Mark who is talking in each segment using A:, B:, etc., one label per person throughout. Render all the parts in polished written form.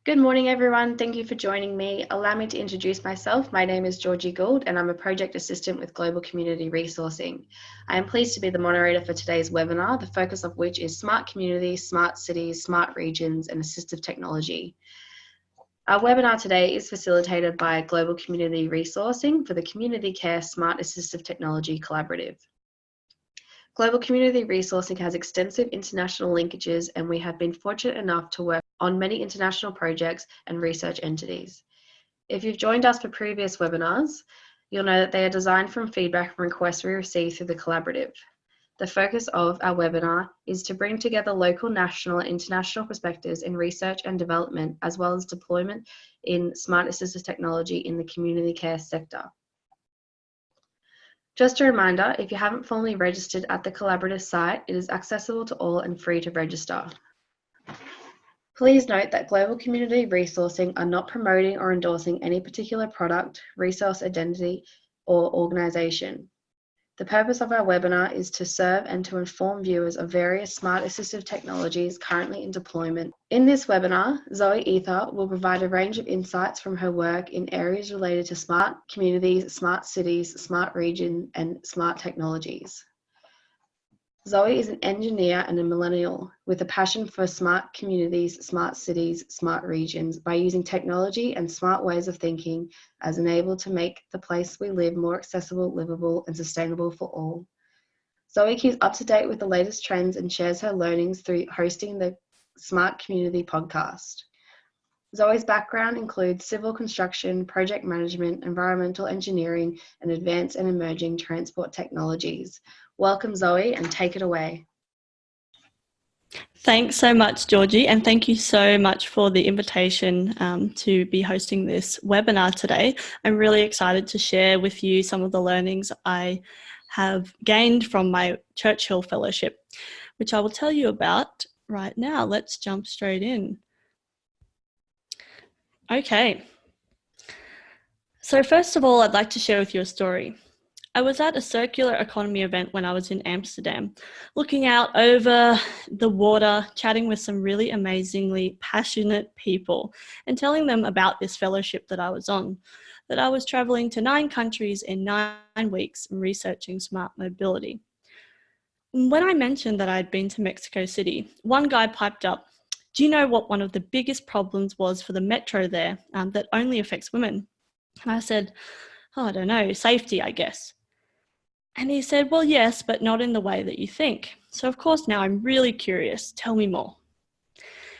A: Good morning, everyone. Thank you for joining me. Allow me to introduce myself. My name is Georgie Gould, and I'm a project assistant with Global Community Resourcing. I am pleased to be the moderator for today's webinar, the focus of which is smart communities, smart cities, smart regions, and assistive technology. Our webinar today is facilitated by Global Community Resourcing for the Community Care Smart Assistive Technology Collaborative. Global Community Resourcing has extensive international linkages, and we have been fortunate enough to work on many international projects and research entities. If you've joined us for previous webinars, you'll know that they are designed from feedback and requests we receive through the collaborative. The focus of our webinar is to bring together local, national, and international perspectives in research and development, as well as deployment in smart assistive technology in the community care sector. Just a reminder, if you haven't formally registered at the collaborative site, it is accessible to all and free to register. Please note that Global Community Resourcing are not promoting or endorsing any particular product, resource identity, or organisation. The purpose of our webinar is to serve and to inform viewers of various smart assistive technologies currently in deployment. In this webinar, Zoe Eather will provide a range of insights from her work in areas related to smart communities, smart cities, smart regions, and smart technologies. Zoe is an engineer and a millennial with a passion for smart communities, smart cities, smart regions by using technology and smart ways of thinking as enabled to make the place we live more accessible, livable, and sustainable for all. Zoe keeps up to date with the latest trends and shares her learnings through hosting the Smart Community podcast. Zoe's background includes civil construction, project management, environmental engineering, and advanced and emerging transport technologies. Welcome, Zoe, and take it away.
B: Thanks so much, Georgie, and thank you so much for the invitation to be hosting this webinar today. I'm really excited to share with you some of the learnings I have gained from my Churchill Fellowship, which I will tell you about right now. Let's jump straight in. Okay. So first of all, I'd like to share with you a story. I was at a circular economy event when I was in Amsterdam, looking out over the water, chatting with some really amazingly passionate people and telling them about this fellowship that I was on, that I was traveling to 9 countries in 9 weeks and researching smart mobility. When I mentioned that I'd been to Mexico City, one guy piped up, "Do you know what one of the biggest problems was for the metro there that only affects women?" And I said, "Oh, I don't know, safety, I guess." And he said, "Well, yes, but not in the way that you think. So of course now I'm really curious. Tell me more."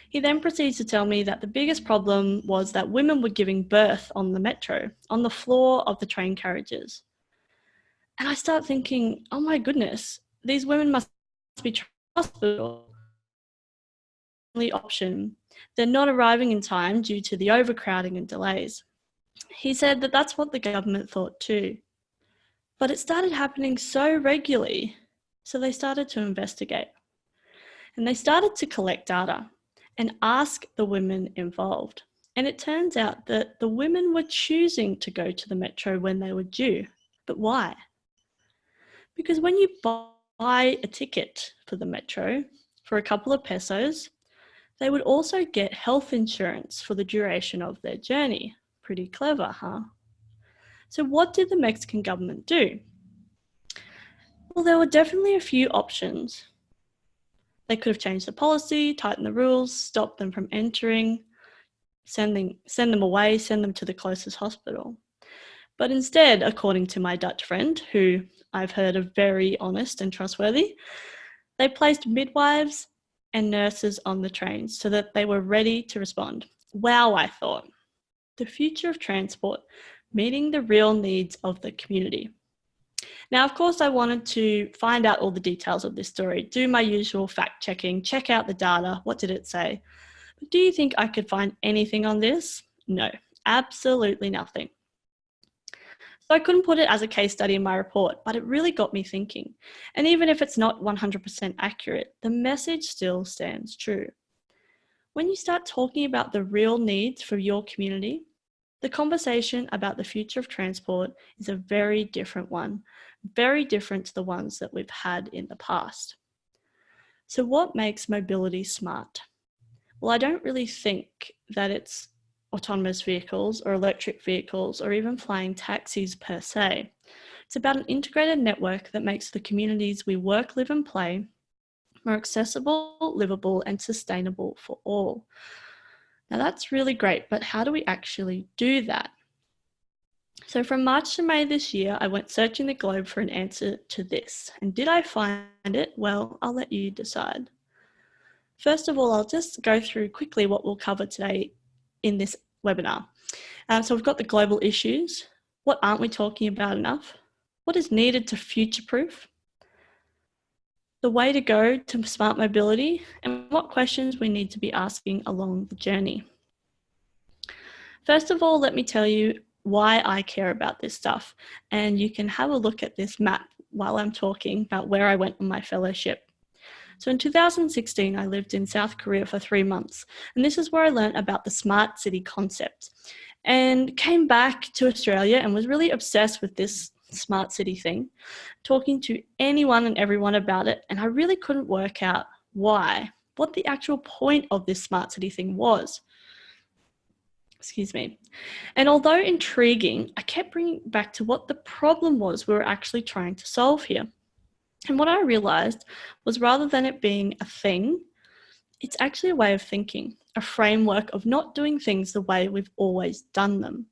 B: He then proceeds to tell me that the biggest problem was that women were giving birth on the metro, on the floor of the train carriages. And I start thinking, oh my goodness, these women must be hospital. Only option. They're not arriving in time due to the overcrowding and delays. He said that that's what the government thought too. But it started happening so regularly, so they started to investigate. And they started to collect data and ask the women involved. And it turns out that the women were choosing to go to the metro when they were due. But why? Because when you buy a ticket for the metro for a couple of pesos, they would also get health insurance for the duration of their journey. Pretty clever, huh? So what did the Mexican government do? Well, there were definitely a few options. They could have changed the policy, tightened the rules, stopped them from entering, send them away, send them to the closest hospital. But instead, according to my Dutch friend, who I've heard are very honest and trustworthy, they placed midwives and nurses on the trains so that they were ready to respond. Wow, I thought. The future of transport, meeting the real needs of the community. Now, of course, I wanted to find out all the details of this story, do my usual fact checking, check out the data, what did it say? But do you think I could find anything on this? No, absolutely nothing. So I couldn't put it as a case study in my report, but it really got me thinking. And even if it's not 100% accurate, the message still stands true. When you start talking about the real needs for your community, the conversation about the future of transport is a very different one, very different to the ones that we've had in the past. So what makes mobility smart? Well, I don't really think that it's autonomous vehicles or electric vehicles or even flying taxis per se. It's about an integrated network that makes the communities we work, live, and play more accessible, livable, and sustainable for all. Now, that's really great, but how do we actually do that? So, from March to May this year, I went searching the globe for an answer to this. And did I find it? Well, I'll let you decide. First of all, I'll just go through quickly what we'll cover today in this webinar. So we've got the global issues. What aren't we talking about enough? What is needed to future-proof? The way to go to smart mobility, and what questions we need to be asking along the journey. First of all, let me tell you why I care about this stuff. And you can have a look at this map while I'm talking about where I went on my fellowship. So in 2016, I lived in South Korea for 3 months, and this is where I learned about the smart city concept and came back to Australia and was really obsessed with this smart city thing, talking to anyone and everyone about it, and I really couldn't work out what the actual point of this smart city thing was. Excuse me. And although intriguing, I kept bringing back to what the problem was we were actually trying to solve here. And what I realized was rather than it being a thing, it's actually a way of thinking, a framework of not doing things the way we've always done them.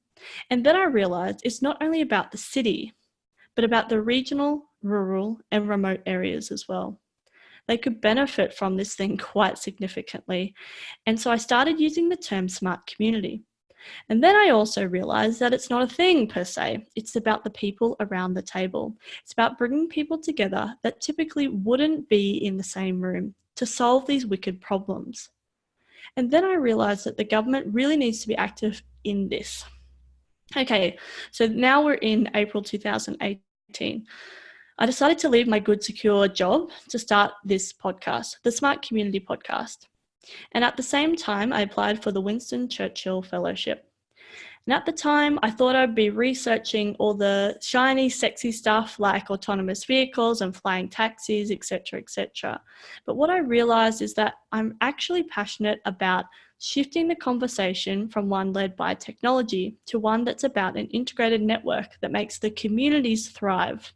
B: And then I realized it's not only about the city, but about the regional, rural, and remote areas as well. They could benefit from this thing quite significantly. And so I started using the term smart community. And then I also realized that it's not a thing per se. It's about the people around the table. It's about bringing people together that typically wouldn't be in the same room to solve these wicked problems. And then I realized that the government really needs to be active in this. Okay, so now we're in April 2018. I decided to leave my good, secure job to start this podcast, the Smart Community Podcast. And at the same time, I applied for the Winston Churchill Fellowship. And at the time, I thought I'd be researching all the shiny, sexy stuff like autonomous vehicles and flying taxis, etc., etc. But what I realized is that I'm actually passionate about shifting the conversation from one led by technology to one that's about an integrated network that makes the communities thrive,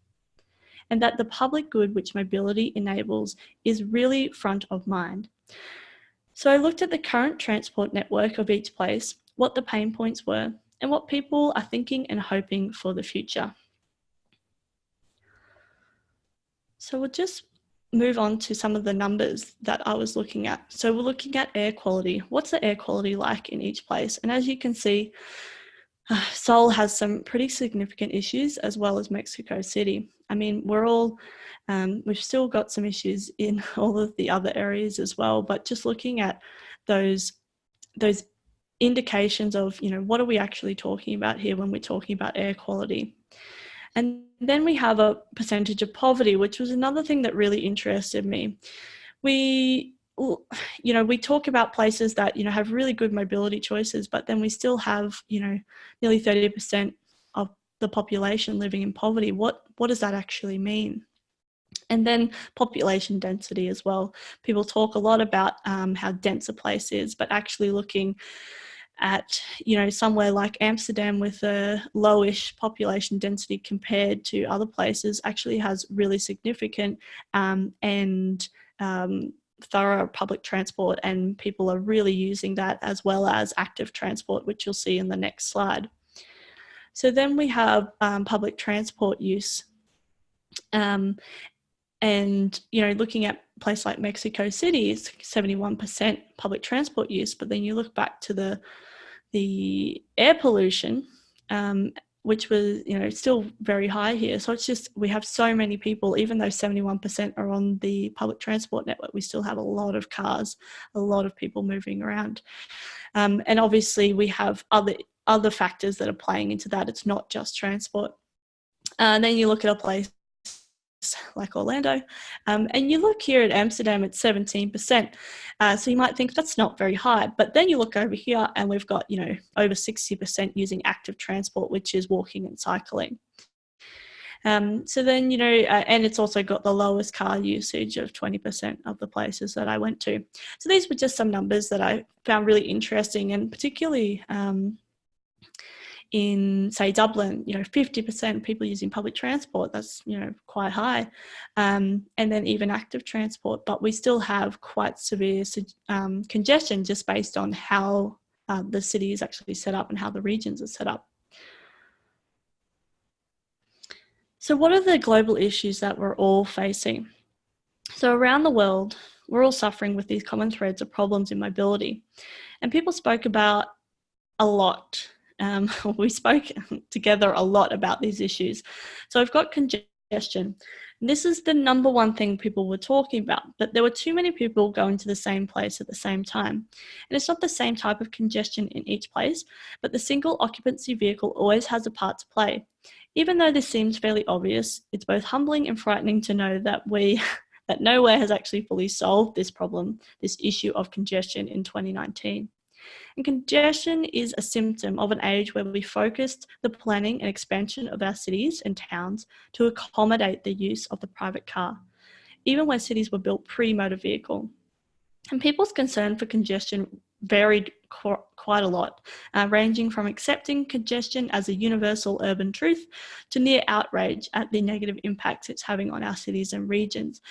B: and that the public good which mobility enables is really front of mind. So I looked at the current transport network of each place, what the pain points were, and what people are thinking and hoping for the future. So we'll just move on to some of the numbers that I was looking at. So we're looking at air quality. What's the air quality like in each place? And as you can see, Seoul has some pretty significant issues, as well as Mexico City. I mean, we've still got some issues in all of the other areas as well, but just looking at those indications of, what are we actually talking about here when we're talking about air quality? And then we have a percentage of poverty, which was another thing that really interested me. We talk about places that, have really good mobility choices, but then we still have, nearly 30% of the population living in poverty. What does that actually mean? And then population density as well. People talk a lot about how dense a place is, but actually looking at, somewhere like Amsterdam with a lowish population density compared to other places actually has really significant and thorough public transport, and people are really using that, as well as active transport, which you'll see in the next slide. So then we have public transport use. And, looking at a place like Mexico City, it's 71% public transport use, but then you look back to the air pollution, which was, still very high here. So it's just, we have so many people, even though 71% are on the public transport network, we still have a lot of cars, a lot of people moving around. And obviously we have other factors that are playing into that. It's not just transport. And then you look at a place like Orlando, and you look here at Amsterdam at 17%. So you might think that's not very high, but then you look over here and we've got, over 60% using active transport, which is walking and cycling. So then, and it's also got the lowest car usage of 20% of the places that I went to. So these were just some numbers that I found really interesting, and particularly in, say, Dublin, 50% people using public transport, that's, quite high. And then even active transport, but we still have quite severe congestion just based on how the city is actually set up and how the regions are set up. So what are the global issues that we're all facing? So around the world, we're all suffering with these common threads of problems in mobility. And people spoke about a lot. We spoke together a lot about these issues. So I've got congestion. And this is the number one thing people were talking about, but there were too many people going to the same place at the same time. And it's not the same type of congestion in each place, but the single occupancy vehicle always has a part to play. Even though this seems fairly obvious, it's both humbling and frightening to know that that nowhere has actually fully solved this problem, this issue of congestion in 2019. And congestion is a symptom of an age where we focused the planning and expansion of our cities and towns to accommodate the use of the private car, even when cities were built pre-motor vehicle. And people's concern for congestion varied quite a lot, ranging from accepting congestion as a universal urban truth to near outrage at the negative impacts it's having on our cities and regions.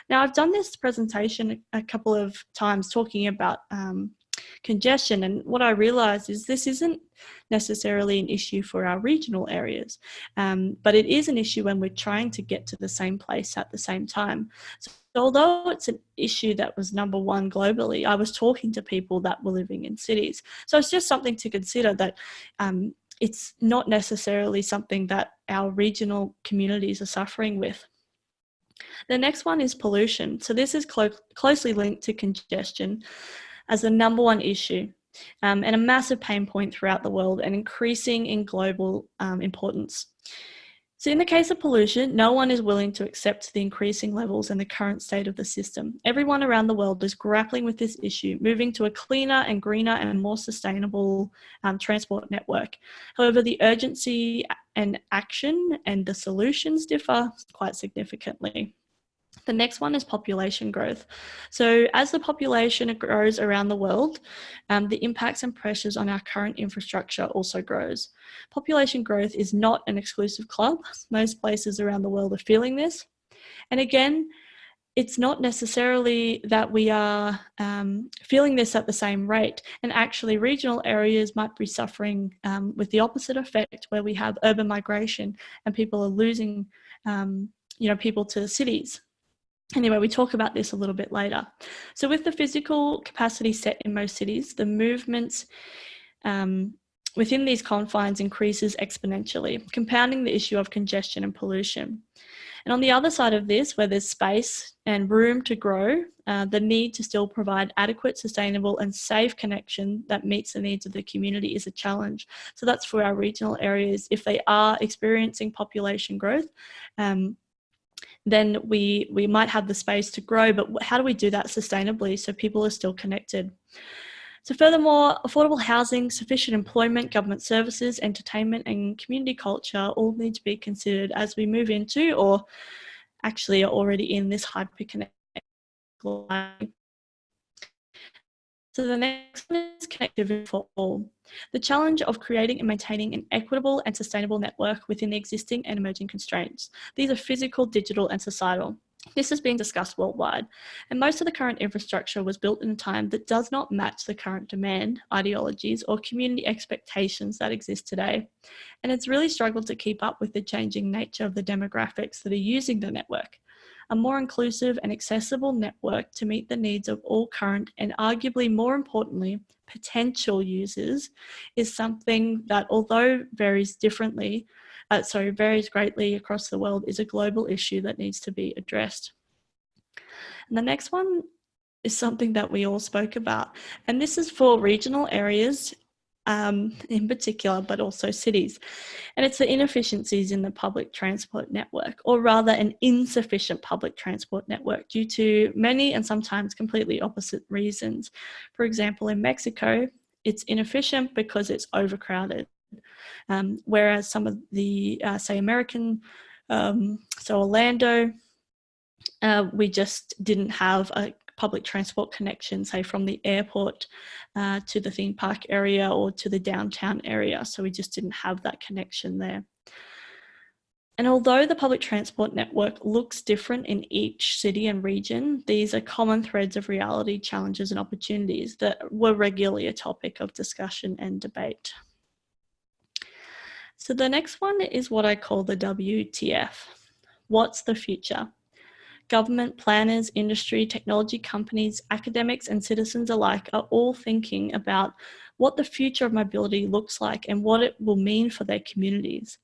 B: Now, I've done this presentation a couple of times talking about congestion, and what I realized is this isn't necessarily an issue for our regional areas, but it is an issue when we're trying to get to the same place at the same time. So although it's an issue that was number one globally, I was talking to people that were living in cities. So it's just something to consider, that it's not necessarily something that our regional communities are suffering with. The next one is pollution. So this is closely linked to congestion as the number one issue, and a massive pain point throughout the world and increasing in global importance. So in the case of pollution, no one is willing to accept the increasing levels and the current state of the system. Everyone around the world is grappling with this issue, moving to a cleaner and greener and more sustainable transport network. However, the urgency and action and the solutions differ quite significantly. The next one is population growth. So as the population grows around the world, the impacts and pressures on our current infrastructure also grows. Population growth is not an exclusive club. Most places around the world are feeling this. And again, it's not necessarily that we are feeling this at the same rate. And actually, regional areas might be suffering with the opposite effect, where we have urban migration and people are losing people to cities. Anyway, we talk about this a little bit later. So with the physical capacity set in most cities, the movements within these confines increases exponentially, compounding the issue of congestion and pollution. And on the other side of this, where there's space and room to grow, the need to still provide adequate, sustainable and safe connection that meets the needs of the community is a challenge. So that's for our regional areas. If they are experiencing population growth, then we might have the space to grow, but how do we do that sustainably so people are still connected? So furthermore, affordable housing, sufficient employment, government services, entertainment and community culture all need to be considered as we move into, or actually are already in, this hyper-connected life. So the next one is connectivity for all. The challenge of creating and maintaining an equitable and sustainable network within the existing and emerging constraints. These are physical, digital, and societal. This is being discussed worldwide, and most of the current infrastructure was built in a time that does not match the current demand, ideologies, or community expectations that exist today. And it's really struggled to keep up with the changing nature of the demographics that are using the network. A more inclusive and accessible network to meet the needs of all current and arguably more importantly, potential users is something that, although varies greatly across the world, is a global issue that needs to be addressed. And the next one is something that we all spoke about, and this is for regional areas in particular, but also cities. And it's the inefficiencies in the public transport network, or rather an insufficient public transport network due to many and sometimes completely opposite reasons. For example, in Mexico, it's inefficient because it's overcrowded. Whereas some of the, say, American So Orlando, we just didn't have a public transport connection, say from the airport to the theme park area or to the downtown area. So we just didn't have that connection there. And although the public transport network looks different in each city and region, these are common threads of reality, challenges, and opportunities that were regularly a topic of discussion and debate. So the next one is what I call the WTF. What's the future? Government, planners, industry, technology companies, academics, and citizens alike are all thinking about what the future of mobility looks like and what it will mean for their communities.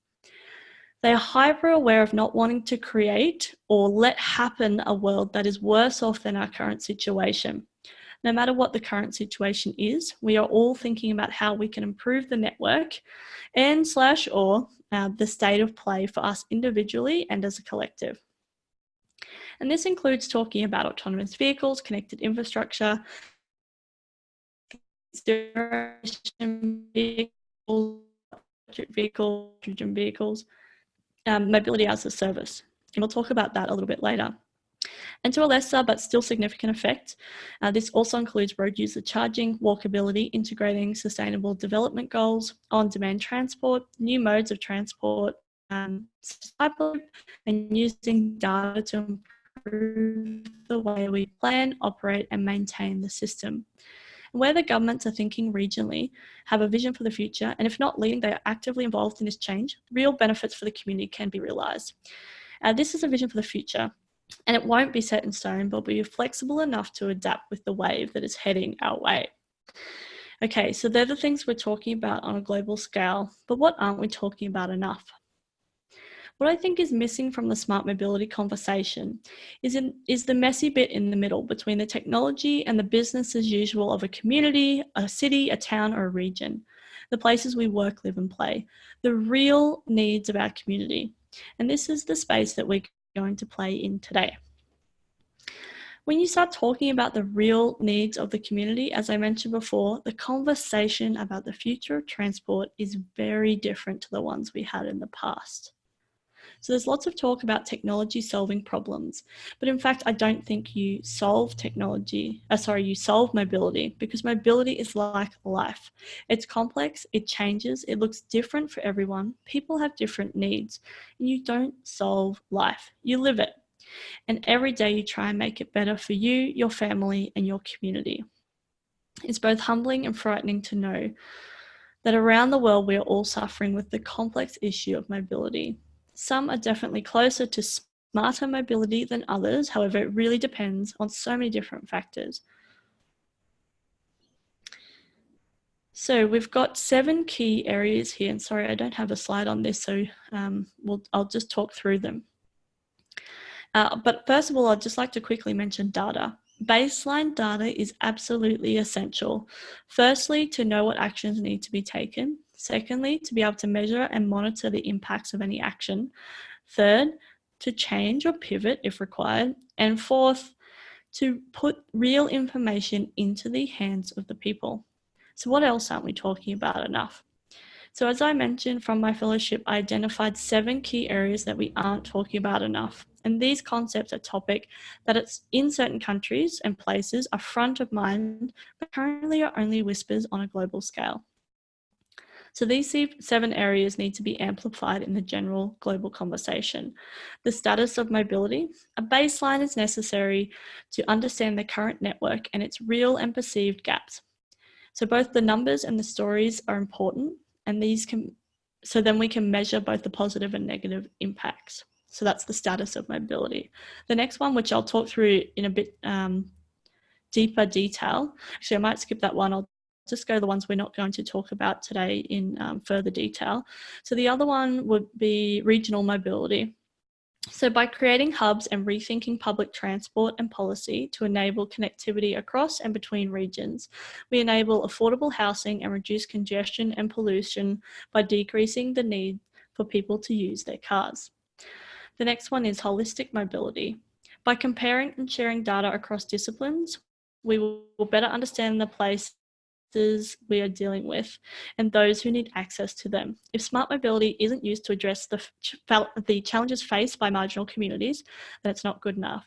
B: They are hyper aware of not wanting to create or let happen a world that is worse off than our current situation. No matter what the current situation is, we are all thinking about how we can improve the network and or the state of play for us individually and as a collective. And this includes talking about autonomous vehicles, connected infrastructure, zero emission vehicles, electric vehicles, hydrogen vehicles, mobility as a service. And we'll talk about that a little bit later. And to a lesser but still significant effect, this also includes road user charging, walkability, integrating sustainable development goals, on-demand transport, new modes of transport, and using data to improve the way we plan, operate, and maintain the system. Where the governments are thinking regionally, have a vision for the future, and if not leading, they are actively involved in this change, real benefits for the community can be realised. This is a vision for the future, and it won't be set in stone, but will be flexible enough to adapt with the wave that is heading our way. Okay, so they're the things we're talking about on a global scale, but what aren't we talking about enough? What I think is missing from the smart mobility conversation is the messy bit in the middle between the technology and the business as usual of a community, a city, a town, or a region, the places we work, live, and play, the real needs of our community. And this is the space that we're going to play in today. When you start talking about the real needs of the community, as I mentioned before, the conversation about the future of transport is very different to the ones we had in the past. So there's lots of talk about technology solving problems, but in fact, I don't think you solve you solve mobility, because mobility is like life. It's complex, it changes, it looks different for everyone. People have different needs, and you don't solve life, you live it. And every day you try and make it better for you, your family, and your community. It's both humbling and frightening to know that around the world we are all suffering with the complex issue of mobility. Some are definitely closer to smarter mobility than others. However, it really depends on so many different factors. So we've got 7 key areas here, and sorry, I don't have a slide on this, so I'll just talk through them. But first of all, I'd just like to quickly mention data. Baseline data is absolutely essential. Firstly, to know what actions need to be taken. Secondly, to be able to measure and monitor the impacts of any action. Third, to change or pivot if required. And fourth, to put real information into the hands of the people. So what else aren't we talking about enough? So as I mentioned from my fellowship, I identified 7 key areas that we aren't talking about enough. And these concepts are topic that it's in certain countries and places are front of mind, but currently are only whispers on a global scale. So these 7 areas need to be amplified in the general global conversation. The status of mobility. A baseline is necessary to understand the current network and its real and perceived gaps. So both the numbers and the stories are important, and so then we can measure both the positive and negative impacts. So that's the status of mobility. The next one, which I'll talk through in a bit deeper detail. Actually, I might skip that one. I'll just go to the ones we're not going to talk about today in further detail. So the other one would be regional mobility. So by creating hubs and rethinking public transport and policy to enable connectivity across and between regions, we enable affordable housing and reduce congestion and pollution by decreasing the need for people to use their cars. The next one is holistic mobility. By comparing and sharing data across disciplines, we will better understand the place services we are dealing with and those who need access to them. If smart mobility isn't used to address the challenges faced by marginal communities, then it's not good enough.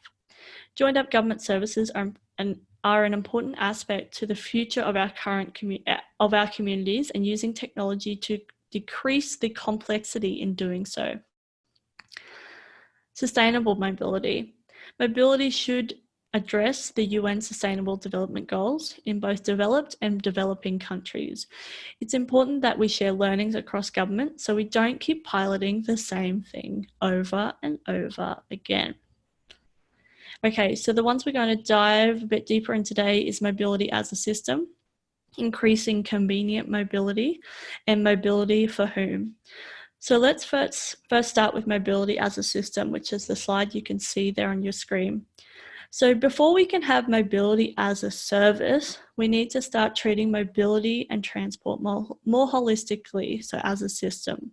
B: Joined up government services are an important aspect to the future of our communities, and using technology to decrease the complexity in doing so. Sustainable mobility. Mobility should address the UN Sustainable Development Goals in both developed and developing countries. It's important that we share learnings across government so we don't keep piloting the same thing over and over again. Okay, so the ones we're going to dive a bit deeper in today is mobility as a system, increasing convenient mobility, and mobility for whom. So let's first start with mobility as a system, which is the slide you can see there on your screen. So before we can have mobility as a service, we need to start treating mobility and transport more holistically, so as a system.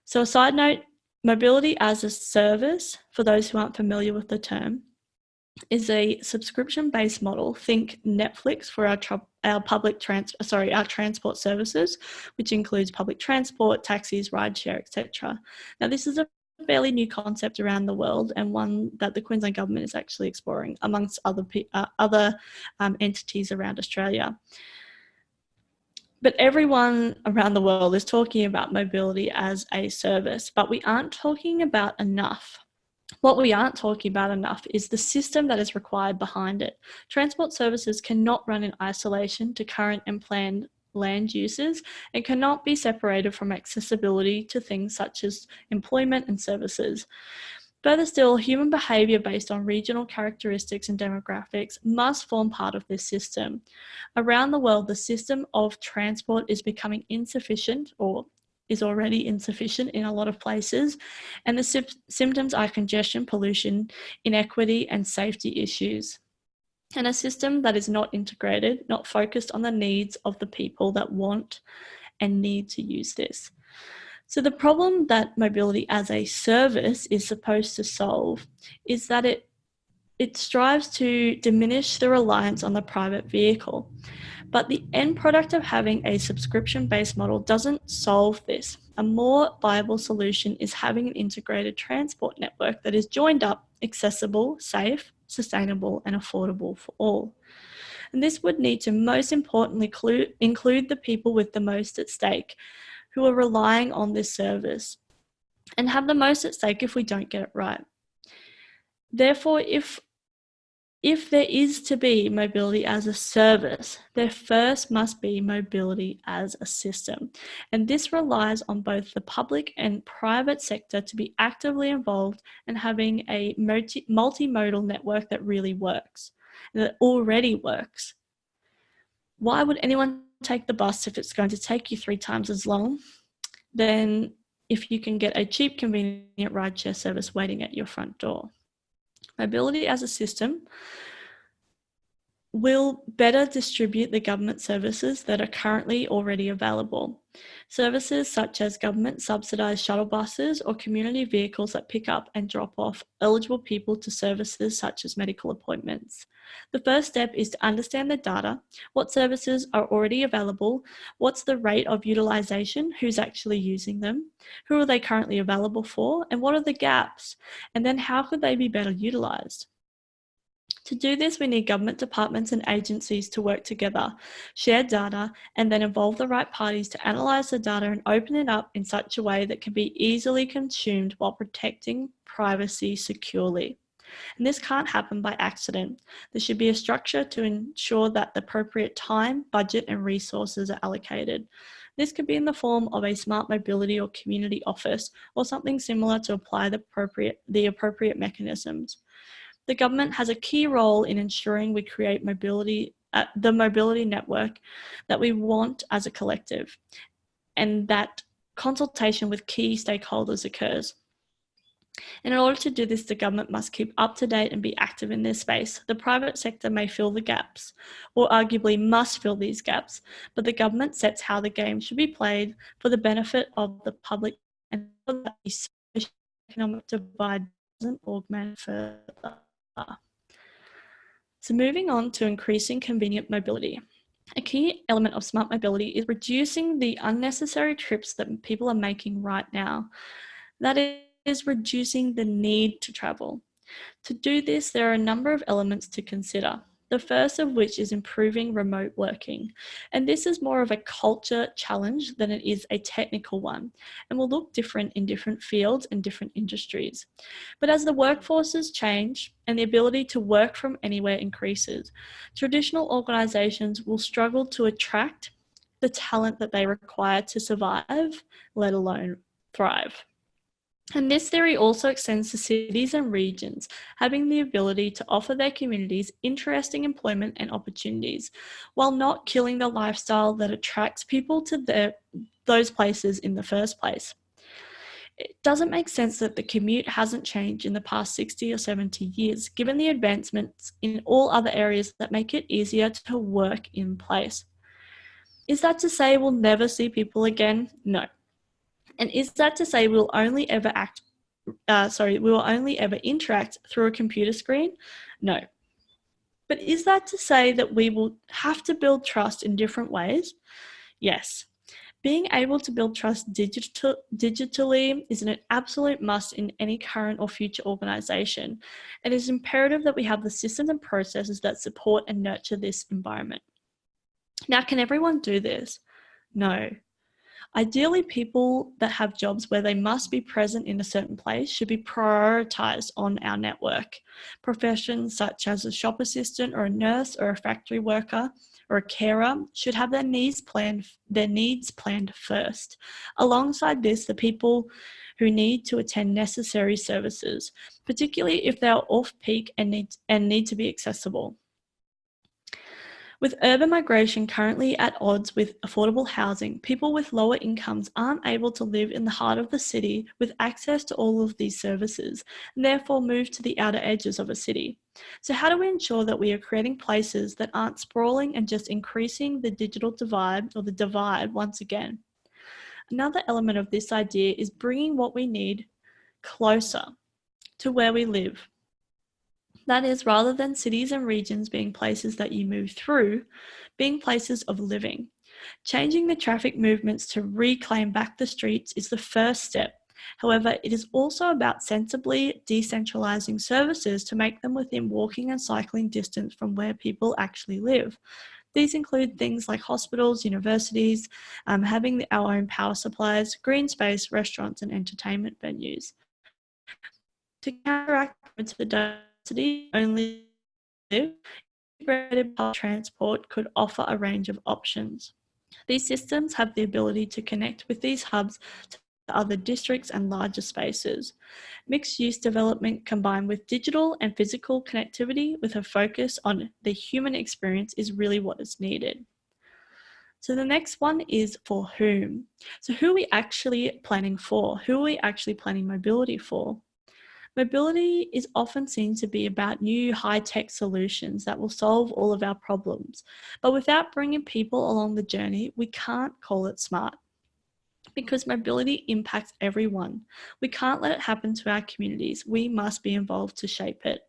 B: So a side note, mobility as a service, for those who aren't familiar with the term, is a subscription-based model. Think Netflix for our transport services, which includes public transport, taxis, rideshare, etc. Now, this is a fairly new concept around the world, and one that the Queensland government is actually exploring amongst other entities around Australia. But everyone around the world is talking about mobility as a service, but we aren't talking about enough. What we aren't talking about enough is the system that is required behind it. Transport services cannot run in isolation to current and planned land uses and cannot be separated from accessibility to things such as employment and services. Further still, human behaviour based on regional characteristics and demographics must form part of this system. Around the world, the system of transport is becoming insufficient, or is already insufficient in a lot of places, and the symptoms are congestion, pollution, inequity, and safety issues. And a system that is not integrated, not focused on the needs of the people that want and need to use this. So the problem that mobility as a service is supposed to solve is that it strives to diminish the reliance on the private vehicle. But the end product of having a subscription-based model doesn't solve this. A more viable solution is having an integrated transport network that is joined up, accessible, safe, sustainable, and affordable for all. And this would need to most importantly include the people with the most at stake, who are relying on this service, and have the most at stake if we don't get it right. Therefore, if there is to be mobility as a service, there first must be mobility as a system. And this relies on both the public and private sector to be actively involved and having a multimodal network that really works, and that already works. Why would anyone take the bus if it's going to take you 3 times as long than if you can get a cheap, convenient rideshare service waiting at your front door? Mobility as a system will better distribute the government services that are currently already available. Services such as government subsidised shuttle buses or community vehicles that pick up and drop off eligible people to services such as medical appointments. The first step is to understand the data, what services are already available, what's the rate of utilisation, who's actually using them, who are they currently available for, and what are the gaps, and then how could they be better utilised. To do this, we need government departments and agencies to work together, share data, and then involve the right parties to analyse the data and open it up in such a way that can be easily consumed while protecting privacy securely. And this can't happen by accident. There should be a structure to ensure that the appropriate time, budget, and resources are allocated. This could be in the form of a smart mobility or community office, or something similar to apply the appropriate mechanisms. The government has a key role in ensuring we create the mobility network that we want as a collective, and that consultation with key stakeholders occurs. And in order to do this, the government must keep up to date and be active in this space. The private sector may fill the gaps, or arguably must fill these gaps, but the government sets how the game should be played for the benefit of the public, and that the socio-economic divide doesn't augment further. So moving on to increasing convenient mobility. A key element of smart mobility is reducing the unnecessary trips that people are making right now. That is reducing the need to travel. To do this, there are a number of elements to consider. The first of which is improving remote working. And this is more of a culture challenge than it is a technical one, and will look different in different fields and different industries. But as the workforces change and the ability to work from anywhere increases, traditional organizations will struggle to attract the talent that they require to survive, let alone thrive. And this theory also extends to cities and regions, having the ability to offer their communities interesting employment and opportunities, while not killing the lifestyle that attracts people to those places in the first place. It doesn't make sense that the commute hasn't changed in the past 60 or 70 years, given the advancements in all other areas that make it easier to work in place. Is that to say we'll never see people again? No. And is that to say we'll only ever interact through a computer screen? No. But is that to say that we will have to build trust in different ways? Yes. Being able to build trust digitally is an absolute must in any current or future organization. It is imperative that we have the systems and processes that support and nurture this environment. Now, can everyone do this? No. Ideally, people that have jobs where they must be present in a certain place should be prioritised on our network. Professions such as a shop assistant or a nurse or a factory worker or a carer should have their needs planned first. Alongside this, the people who need to attend necessary services, particularly if they are off-peak and need to be accessible. With urban migration currently at odds with affordable housing, people with lower incomes aren't able to live in the heart of the city with access to all of these services, and therefore move to the outer edges of a city. So how do we ensure that we are creating places that aren't sprawling and just increasing the digital divide, or the divide once again? Another element of this idea is bringing what we need closer to where we live. That is, rather than cities and regions being places that you move through, being places of living. Changing the traffic movements to reclaim back the streets is the first step. However, it is also about sensibly decentralizing services to make them within walking and cycling distance from where people actually live. These include things like hospitals, universities, having our own power supplies, green space, restaurants, and entertainment venues. To counteract the diversity only live, integrated public transport could offer a range of options. These systems have the ability to connect with these hubs to other districts and larger spaces. Mixed-use development combined with digital and physical connectivity with a focus on the human experience is really what is needed. So the next one is for whom. So who are we actually planning for? Who are we actually planning mobility for? Mobility is often seen to be about new high-tech solutions that will solve all of our problems. But without bringing people along the journey, we can't call it smart. Because mobility impacts everyone. We can't let it happen to our communities. We must be involved to shape it.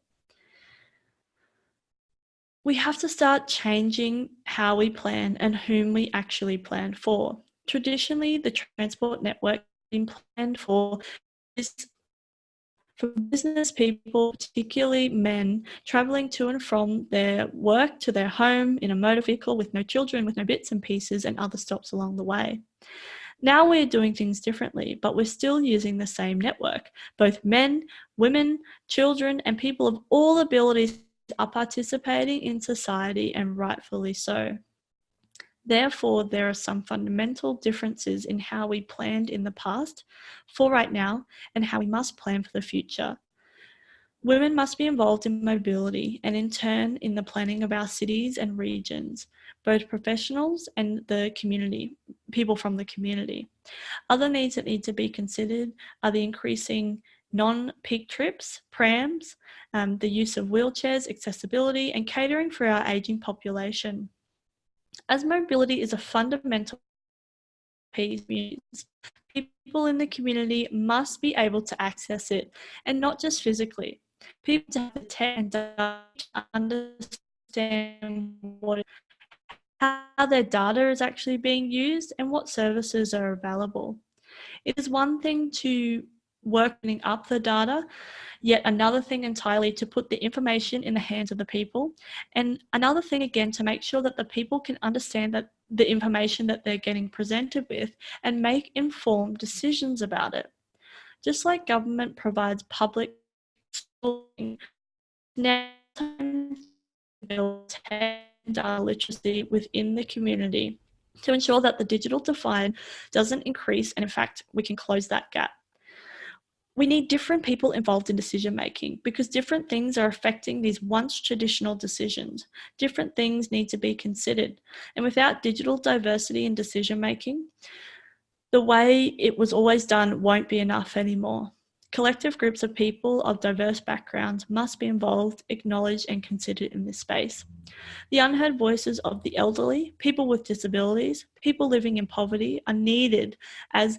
B: We have to start changing how we plan and whom we actually plan for. Traditionally, the transport network has been planned for business people, particularly men, travelling to and from their work to their home in a motor vehicle with no children, with no bits and pieces and other stops along the way. Now we're doing things differently, but we're still using the same network. Both men, women, children, and people of all abilities are participating in society, and rightfully so. Therefore, there are some fundamental differences in how we planned in the past, for right now, and how we must plan for the future. Women must be involved in mobility and in turn in the planning of our cities and regions, both professionals and the community, people from the community. Other needs that need to be considered are the increasing non-peak trips, prams, the use of wheelchairs, accessibility, and catering for our ageing population. As mobility is a fundamental piece, people in the community must be able to access it, and not just physically. People to have the tech and to understand what how their data is actually being used, and what services are available. It is one thing to working up the data, yet another thing entirely to put the information in the hands of the people, and another thing again to make sure that the people can understand that the information that they're getting presented with and make informed decisions about it. Just like government provides public schooling, now build data literacy within the community to ensure that the digital divide doesn't increase, and in fact we can close that gap. We need different people involved in decision making because different things are affecting these once traditional decisions. Different things need to be considered, and without digital diversity in decision making, the way it was always done won't be enough anymore. Collective groups of people of diverse backgrounds must be involved, acknowledged, and considered in this space. The unheard voices of the elderly, people with disabilities, people living in poverty are needed as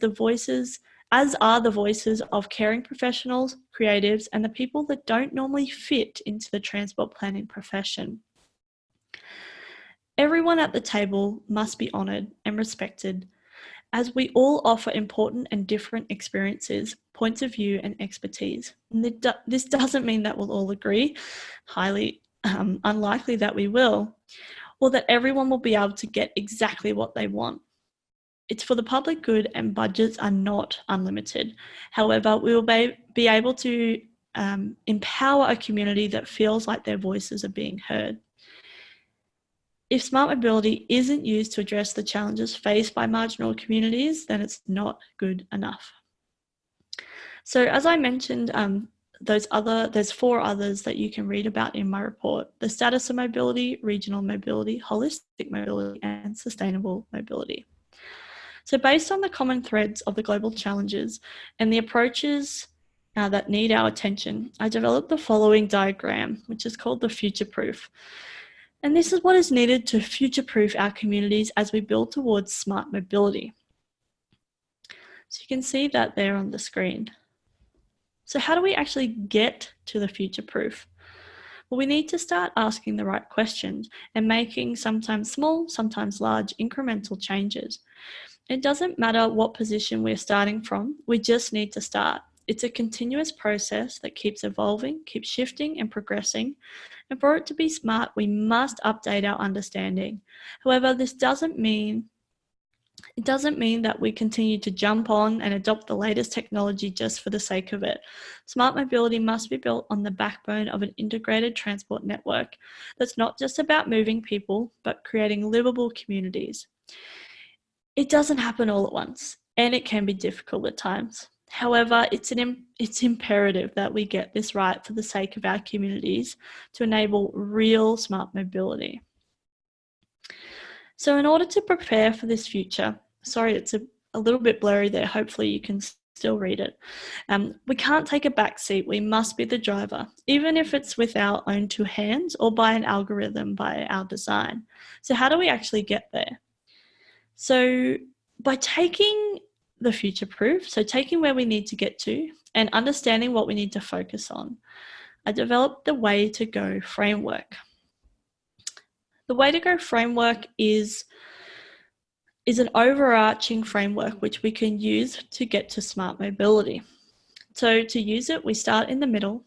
B: are the voices of caring professionals, creatives, and the people that don't normally fit into the transport planning profession. Everyone at the table must be honoured and respected, as we all offer important and different experiences, points of view, and expertise. And this doesn't mean that we'll all agree, highly unlikely that we will, or that everyone will be able to get exactly what they want. It's for the public good and budgets are not unlimited. However, we will be able to empower a community that feels like their voices are being heard. If smart mobility isn't used to address the challenges faced by marginal communities, then it's not good enough. So as I mentioned, there's 4 others that you can read about in my report: the status of mobility, regional mobility, holistic mobility, and sustainable mobility. So based on the common threads of the global challenges and the approaches that need our attention, I developed the following diagram, which is called the future proof. And this is what is needed to future-proof our communities as we build towards smart mobility. So you can see that there on the screen. So how do we actually get to the future-proof? Well, we need to start asking the right questions and making sometimes small, sometimes large incremental changes. It doesn't matter what position we're starting from, we just need to start. It's a continuous process that keeps evolving, keeps shifting and progressing. And for it to be smart, we must update our understanding. However, this doesn't mean that we continue to jump on and adopt the latest technology just for the sake of it. Smart mobility must be built on the backbone of an integrated transport network that's not just about moving people, but creating livable communities. It doesn't happen all at once, and it can be difficult at times. However, it's imperative that we get this right for the sake of our communities to enable real smart mobility. So in order to prepare for this future, sorry, it's a little bit blurry there, hopefully you can still read it. We can't take a back seat, we must be the driver, even if it's with our own 2 hands or by an algorithm by our design. So how do we actually get there? So by taking the future proof, so taking where we need to get to and understanding what we need to focus on, I developed the Way to Go framework. The Way to Go framework is an overarching framework which we can use to get to smart mobility. So to use it, we start in the middle.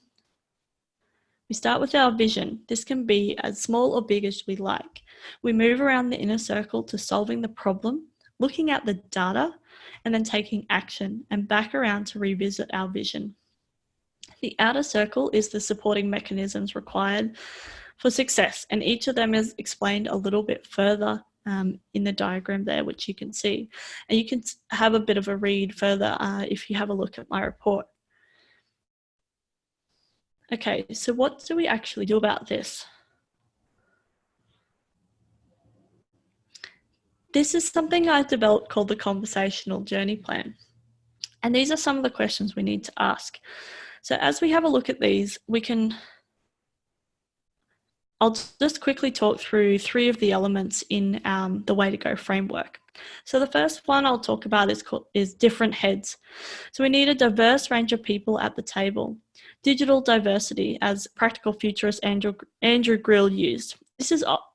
B: We start with our vision. This can be as small or big as we like. We move around the inner circle to solving the problem, looking at the data, and then taking action, and back around to revisit our vision. The outer circle is the supporting mechanisms required for success, and each of them is explained a little bit further in the diagram there, which you can see. And you can have a bit of a read further if you have a look at my report. Okay, so what do we actually do about this? This is something I've developed called the conversational journey plan. And these are some of the questions we need to ask. So as we have a look at these, I'll just quickly talk through 3 of the elements in the Way to Go framework. So the first one I'll talk about is different heads. So we need a diverse range of people at the table. Digital diversity, as practical futurist Andrew Grill used.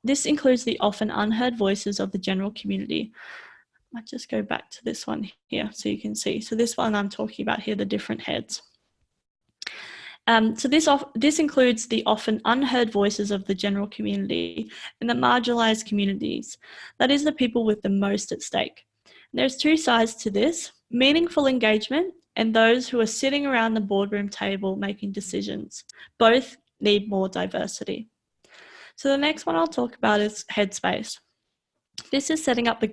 B: this includes the often unheard voices of the general community. I might just go back to this one here so you can see. So this one I'm talking about here, the different heads. So this includes the often unheard voices of the general community and the marginalised communities. That is the people with the most at stake. And there's two sides to this: meaningful engagement and those who are sitting around the boardroom table making decisions. Both need more diversity. So the next one I'll talk about is headspace. This is setting up a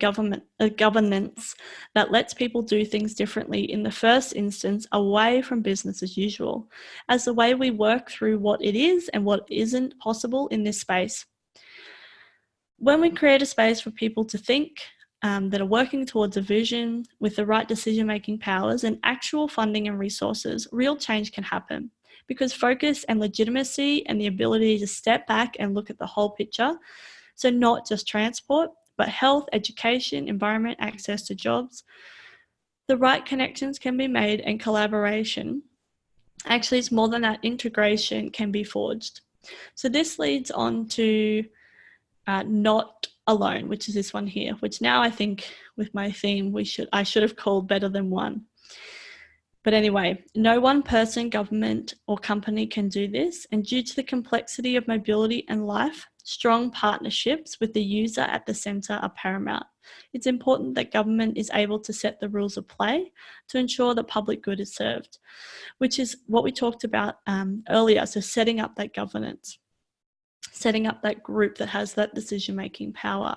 B: governance that lets people do things differently in the first instance, away from business as usual, as the way we work through what it is and what isn't possible in this space. When we create a space for people to think, that are working towards a vision with the right decision-making powers and actual funding and resources, real change can happen, because focus and legitimacy and the ability to step back and look at the whole picture, so not just transport, but health, education, environment, access to jobs. The right connections can be made and collaboration. Actually, it's more than that, integration can be forged. So this leads on to not alone, which is this one here, which now I think with my theme, I should have called better than one. But anyway, no one person, government or company can do this. And due to the complexity of mobility and life, strong partnerships with the user at the centre are paramount. It's important that government is able to set the rules of play to ensure that public good is served, which is what we talked about earlier. So setting up that governance, setting up that group that has that decision-making power.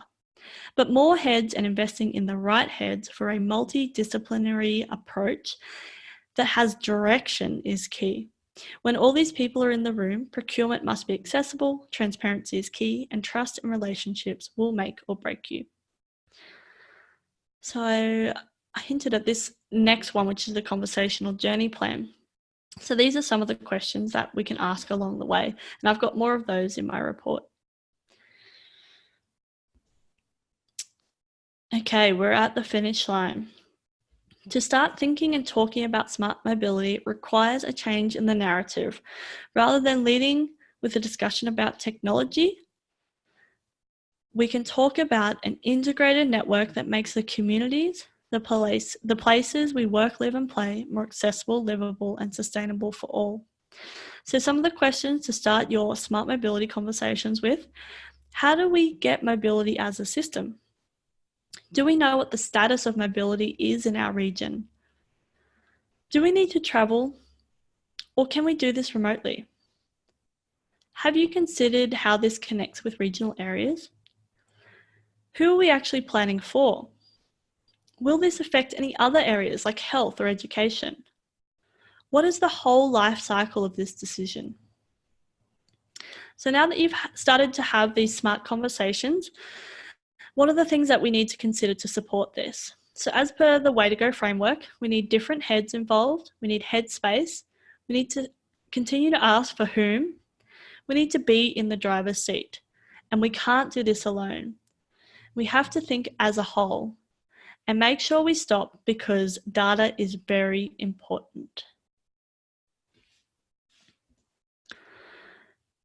B: But more heads and investing in the right heads for a multidisciplinary approach that has direction is key. When all these people are in the room, procurement must be accessible, transparency is key, and trust and relationships will make or break you. So I hinted at this next one, which is the conversational journey plan. So these are some of the questions that we can ask along the way, and I've got more of those in my report. Okay, we're at the finish line. To start thinking and talking about smart mobility requires a change in the narrative. Rather than leading with a discussion about technology, we can talk about an integrated network that makes the communities, the places we work, live and play more accessible, livable and sustainable for all. So some of the questions to start your smart mobility conversations with: how do we get mobility as a system? Do we know what the status of mobility is in our region? Do we need to travel, or can we do this remotely? Have you considered how this connects with regional areas? Who are we actually planning for? Will this affect any other areas like health or education? What is the whole life cycle of this decision? So now that you've started to have these smart conversations, what are the things that we need to consider to support this? So as per the Way to Go framework, we need different heads involved. We need headspace. We need to continue to ask for whom. We need to be in the driver's seat. And we can't do this alone. We have to think as a whole and make sure we stop, because data is very important.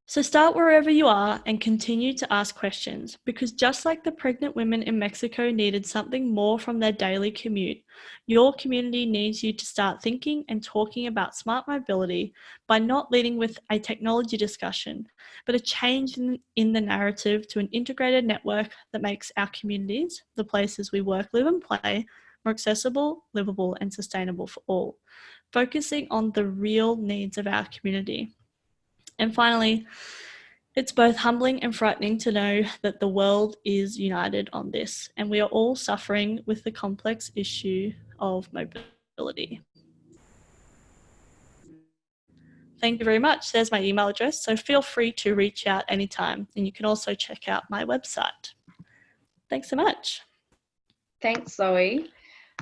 B: So start wherever you are and continue to ask questions, because just like the pregnant women in Mexico needed something more from their daily commute, your community needs you to start thinking and talking about smart mobility by not leading with a technology discussion, but a change in the narrative to an integrated network that makes our communities, the places we work, live and play, more accessible, livable and sustainable for all, focusing on the real needs of our community. And finally, it's both humbling and frightening to know that the world is united on this, and we are all suffering with the complex issue of mobility. Thank you very much. There's my email address, so feel free to reach out anytime, and you can also check out my website. Thanks so much.
A: Thanks, Zoe.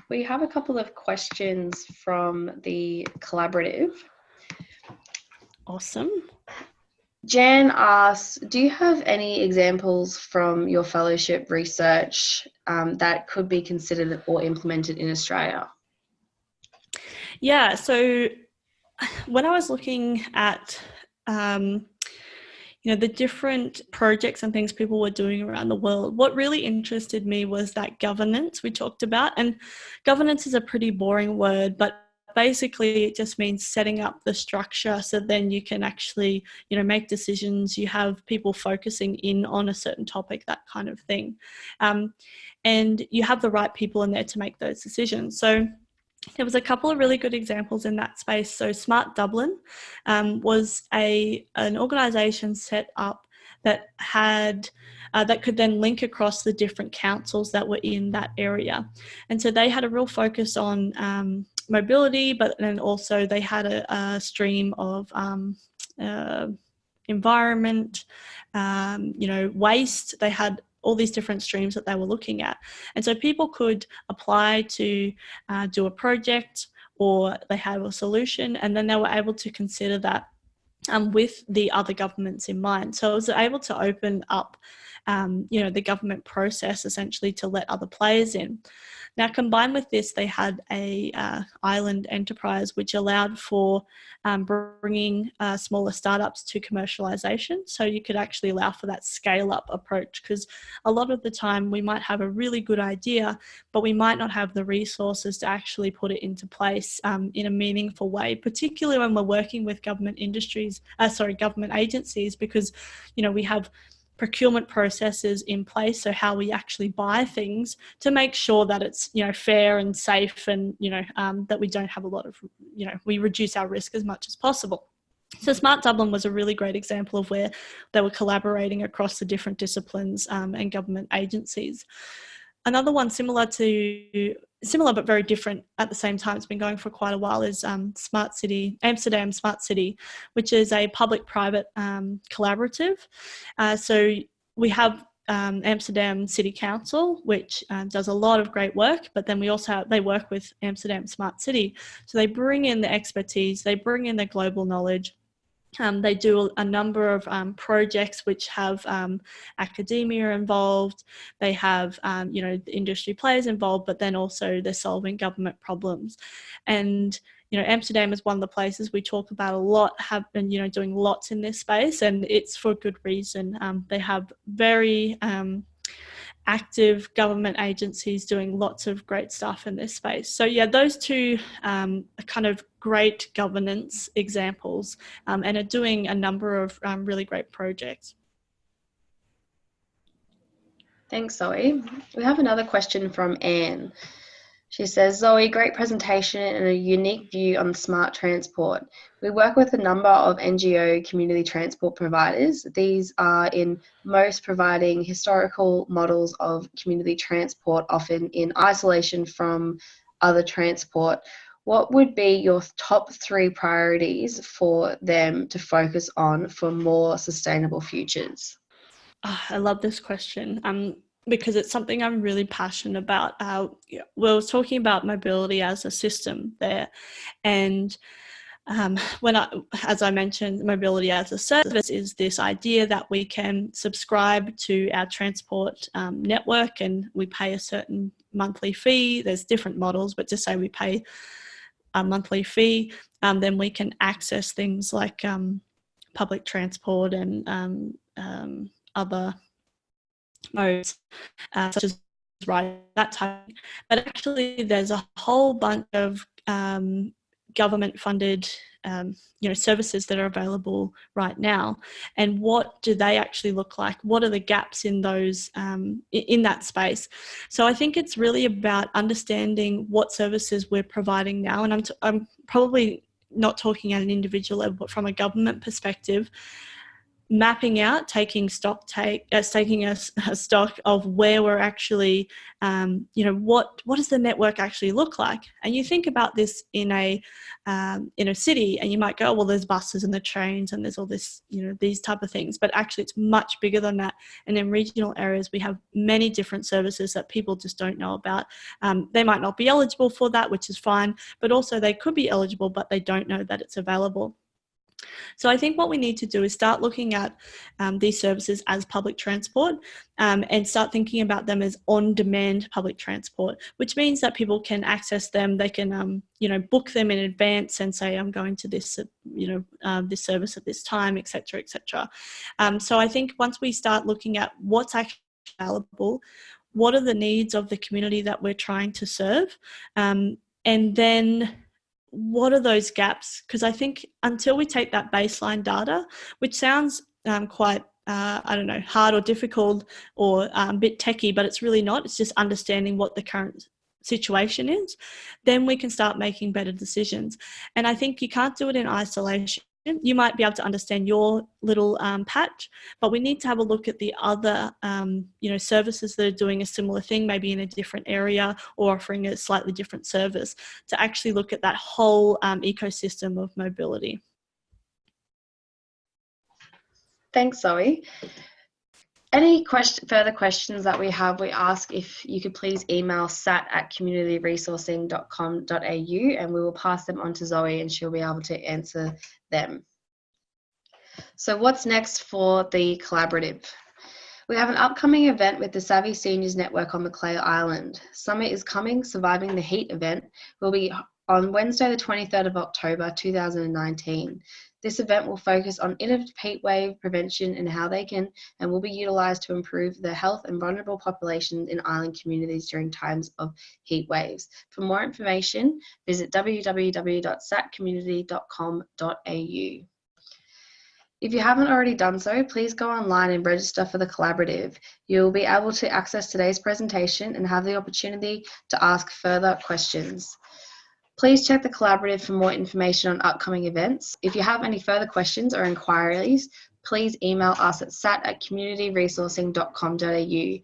A: We have a couple of questions from the collaborative.
B: Awesome.
A: Jan asks, do you have any examples from your fellowship research that could be considered or implemented in Australia?
B: Yeah, so when I was looking at the different projects and things people were doing around the world, what really interested me was that governance we talked about. And governance is a pretty boring word, but basically it just means setting up the structure so then you can actually, make decisions. You have people focusing in on a certain topic, that kind of thing. And you have the right people in there to make those decisions. So there was a couple of really good examples in that space. So Smart Dublin was an organisation set up that had that could then link across the different councils that were in that area. And so they had a real focus on mobility, but then also they had a stream of environment, waste. They had all these different streams that they were looking at. And so people could apply to do a project, or they have a solution, and then they were able to consider that with the other governments in mind. So it was able to open up, the government process essentially to let other players in. Now, combined with this, they had a island enterprise which allowed for bringing smaller startups to commercialization. So you could actually allow for that scale-up approach, because a lot of the time we might have a really good idea, but we might not have the resources to actually put it into place in a meaningful way, particularly when we're working with government agencies, because, we have procurement processes in place, so how we actually buy things to make sure that it's fair and safe, and that we don't have a lot of we reduce our risk as much as possible. So Smart Dublin was a really great example of where they were collaborating across the different disciplines and government agencies. Another one similar but very different at the same time, it's been going for quite a while, is Amsterdam Smart City, which is a public-private collaborative. So we have Amsterdam City Council, which does a lot of great work, but then they work with Amsterdam Smart City. So they bring in the expertise, they bring in the global knowledge. They do a number of projects which have academia involved. They have, the industry players involved, but then also they're solving government problems. And, Amsterdam is one of the places we talk about a lot, have been, doing lots in this space, and it's for good reason. They have very active government agencies doing lots of great stuff in this space. So yeah, those two are kind of great governance examples, and are doing a number of really great projects.
A: Thanks, Zoe. We have another question from Anne. She says, Zoe, great presentation and a unique view on smart transport. We work with a number of NGO community transport providers. These are in most providing historical models of community transport, often in isolation from other transport. What would be your top 3 priorities for them to focus on for more sustainable futures?
B: I love this question. Because it's something I'm really passionate about. We were talking about mobility as a system there, and as I mentioned, mobility as a service is this idea that we can subscribe to our transport network, and we pay a certain monthly fee. There's different models, but just say we pay a monthly fee, then we can access things like public transport and other modes, such as that type. But actually, there's a whole bunch of government-funded, services that are available right now. And what do they actually look like? What are the gaps in those in that space? So I think it's really about understanding what services we're providing now. And I'm probably not talking at an individual level, but from a government perspective, mapping out, taking a stock of where we're actually, what does the network actually look like? And you think about this in a city, and you might go, well, there's buses and the trains and there's all this, these type of things. But actually, it's much bigger than that. And in regional areas, we have many different services that people just don't know about. They might not be eligible for that, which is fine, but also they could be eligible, but they don't know that it's available. So I think what we need to do is start looking at these services as public transport, and start thinking about them as on-demand public transport, which means that people can access them. They can, book them in advance and say, I'm going to this, this service at this time, etc., etc. So I think once we start looking at what's actually available, what are the needs of the community that we're trying to serve, and then what are those gaps? Because I think until we take that baseline data, which sounds quite, hard or difficult or a bit techie, but it's really not. It's just understanding what the current situation is. Then we can start making better decisions. And I think you can't do it in isolation. You might be able to understand your little patch, but we need to have a look at the other, services that are doing a similar thing, maybe in a different area or offering a slightly different service, to actually look at that whole ecosystem of mobility.
A: Thanks, Zoe. Any further questions that we have, we ask if you could please email sat@communityresourcing.com.au, and we will pass them on to Zoe and she'll be able to answer them. So what's next for the collaborative? We have an upcoming event with the Savvy Seniors Network on Macleay Island. Summer is Coming, Surviving the Heat event will be on Wednesday the 23rd of October 2019. This event will focus on innovative heat wave prevention and how they can and will be utilised to improve the health and vulnerable populations in island communities during times of heat waves. For more information, visit www.satcommunity.com.au. If you haven't already done so, please go online and register for the collaborative. You'll be able to access today's presentation and have the opportunity to ask further questions. Please check the collaborative for more information on upcoming events. If you have any further questions or inquiries, please email us at sat@communityresourcing.com.au.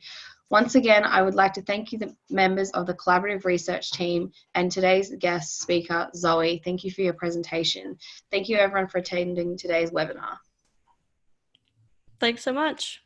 A: Once again, I would like to thank you, the members of the collaborative research team, and today's guest speaker, Zoe. Thank you for your presentation. Thank you everyone for attending today's webinar.
B: Thanks so much.